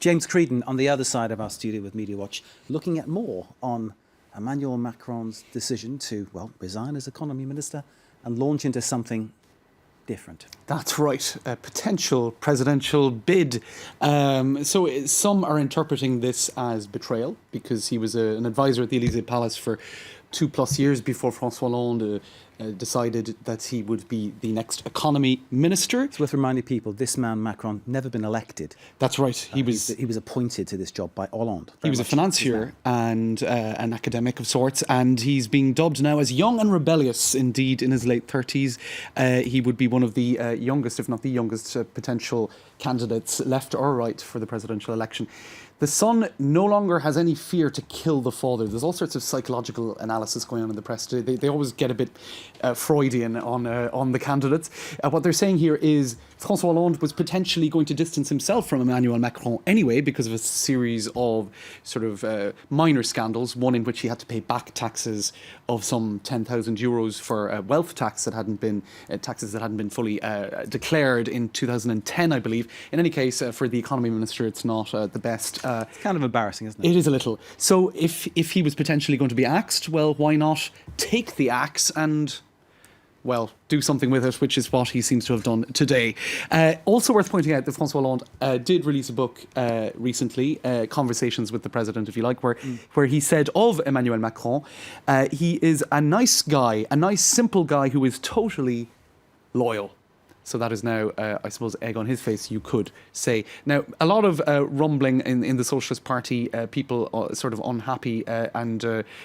James Creedon on the other side of our studio with Media Watch, looking at more on Emmanuel Macron's decision to, well, resign as economy minister and launch into something different. That's right, a potential presidential bid. So some are interpreting this as betrayal because he was an advisor at the Élysée Palace for 2+ years before François Hollande decided that he would be the next economy minister. It's worth reminding people, this man, Macron, never been elected. That's right. He was appointed to this job by Hollande. He was a financier and an academic of sorts, and he's being dubbed now as young and rebellious. Indeed, in his late 30s, he would be one of the youngest, if not the youngest, potential candidates, left or right, for the presidential election. The son no longer has any fear to kill the father. There's all sorts of psychological analysis going on in the press today. They always get a bit Freudian on the candidates. What they're saying here is François Hollande was potentially going to distance himself from Emmanuel Macron anyway because of a series of sort of minor scandals, one in which he had to pay back taxes of some 10,000 euros for wealth tax that hadn't been taxes that hadn't been fully declared in 2010, I believe. In any case, for the economy minister, it's not the best. It's kind of embarrassing, isn't it? It is a little. So if he was potentially going to be axed, well, why not take the axe and, well, do something with it, which is what he seems to have done today. Also worth pointing out that François Hollande did release a book recently, Conversations with the President, if you like, where he said of Emmanuel Macron, he is a nice guy, a nice, simple guy who is totally loyal. So that is now, I suppose, egg on his face, you could say. Now, a lot of rumbling in the Socialist Party, people sort of unhappy and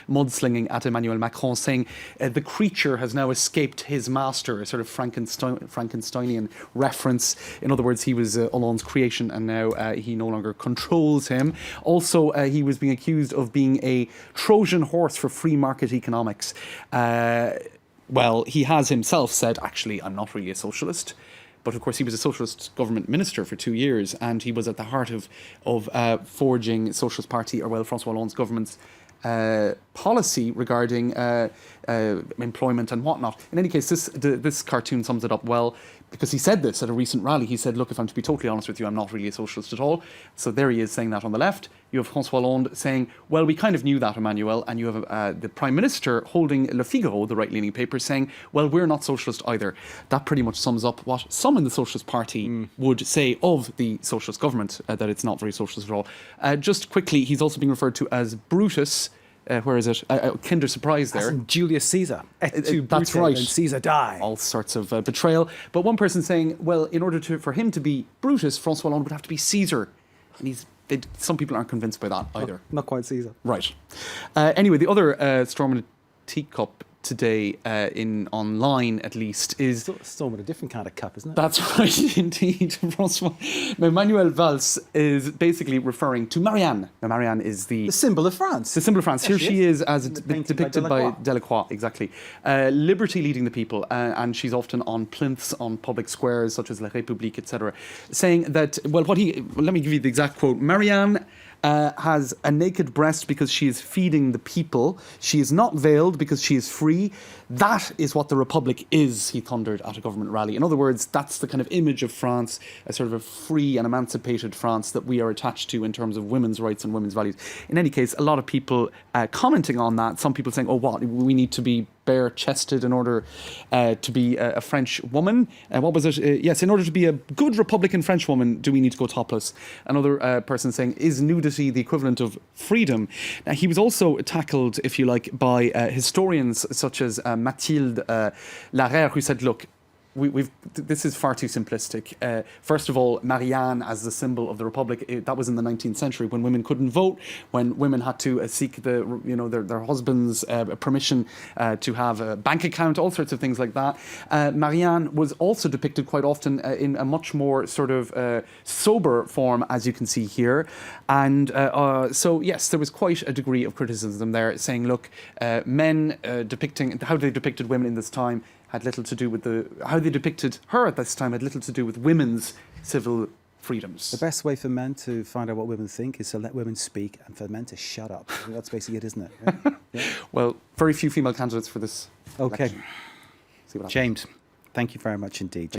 mudslinging at Emmanuel Macron, saying the creature has now escaped his master, a sort of Frankensteinian reference. In other words, he was Hollande's creation and now he no longer controls him. Also, he was being accused of being a Trojan horse for free market economics. Well, he has himself said, actually, I'm not really a socialist. But of course, he was a socialist government minister for 2 years, and he was at the heart of forging Socialist Party, or well, François Hollande's government's policy regarding employment and whatnot. In any case, this cartoon sums it up well, because he said this at a recent rally. He said, look, if I'm to be totally honest with you, I'm not really a socialist at all. So there he is saying that on the left. You have François Hollande saying, well, we kind of knew that, Emmanuel. And you have the Prime Minister holding Le Figaro, the right-leaning paper, saying, well, we're not socialist either. That pretty much sums up what some in the Socialist Party would say of the socialist government, that it's not very socialist at all. Just quickly, he's also being referred to as Brutus. Where is it? Kinder surprise there. Julius Caesar. That's right. And Caesar died. All sorts of betrayal. But one person saying, well, in order for him to be Brutus, François Hollande would have to be Caesar. And some people aren't convinced by that either. Not quite Caesar. Right. Anyway, the other storm in a teacup today, online at least, is storm with a different kind of cup, isn't it? That's right, indeed. Emmanuel Valls is basically referring to Marianne. Now, Marianne is the symbol of France. The symbol of France. Yes, Here she is as depicted by Delacroix, exactly. Liberty leading the people, and she's often on plinths on public squares such as La République, etc., saying that, well, let me give you the exact quote. Marianne has a naked breast because she is feeding the people. She is not veiled because she is free. That is what the Republic is, he thundered at a government rally. In other words, that's the kind of image of France, a sort of a free and emancipated France that we are attached to in terms of women's rights and women's values. In any case, a lot of people commenting on that. Some people saying, oh, what, we need to be bare-chested in order to be a French woman. What was it? Yes, in order to be a good Republican French woman, do we need to go topless? Another person saying, is nudity the equivalent of freedom? Now, he was also tackled, if you like, by historians such as Mathilde Larère, who said, look, this is far too simplistic. First of all, Marianne as the symbol of the Republic, that was in the 19th century when women couldn't vote, when women had to seek their husband's permission to have a bank account, all sorts of things like that. Marianne was also depicted quite often in a much more sort of sober form, as you can see here. And so, yes, there was quite a degree of criticism there, saying, look, men depicting how they depicted women in this time had little to do with how they depicted her at this time had little to do with women's civil freedoms. The best way for men to find out what women think is to let women speak and for men to shut up. I think that's basically it, isn't it? Yeah? Yeah. Well, very few female candidates for this election. See what happens. James, thank you very much indeed.